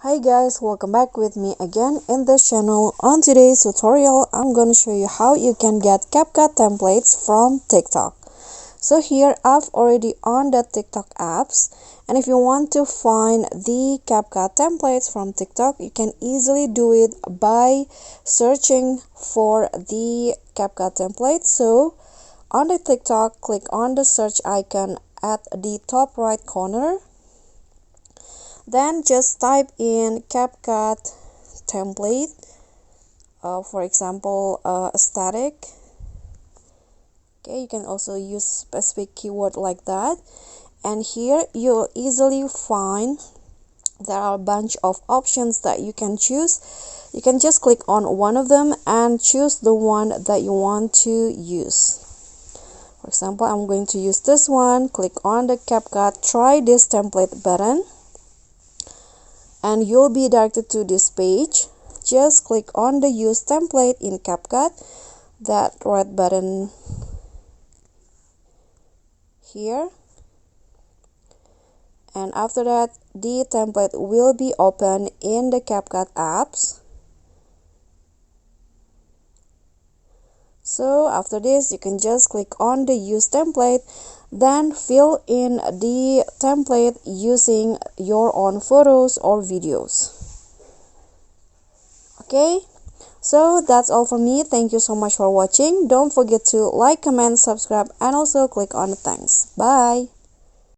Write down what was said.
Hi guys, welcome back with me again in this channel. On today's tutorial, I'm going to show you how you can get CapCut templates from TikTok. So here I've already on the TikTok apps, and if you want to find the CapCut templates from TikTok, you can easily do it by searching for the CapCut templates. So on the TikTok, click on the search icon at the top right corner. Then just type in CapCut template, for example, static. Okay, you can also use specific keyword like that. And here you'll easily find there are a bunch of options that you can choose. You can just click on one of them and choose the one that you want to use. For example, I'm going to use this one. Click on the CapCut Try This Template button, and you'll be directed to this page. Just click on the Use Template in CapCut, that red button here, and after that the template will be open in the CapCut apps. So after this, you can just click on the Use Template, then fill in the template using your own photos or videos. Okay, so that's all for me. Thank you so much for watching. Don't forget to like, comment, subscribe, and also click on the thanks. Bye.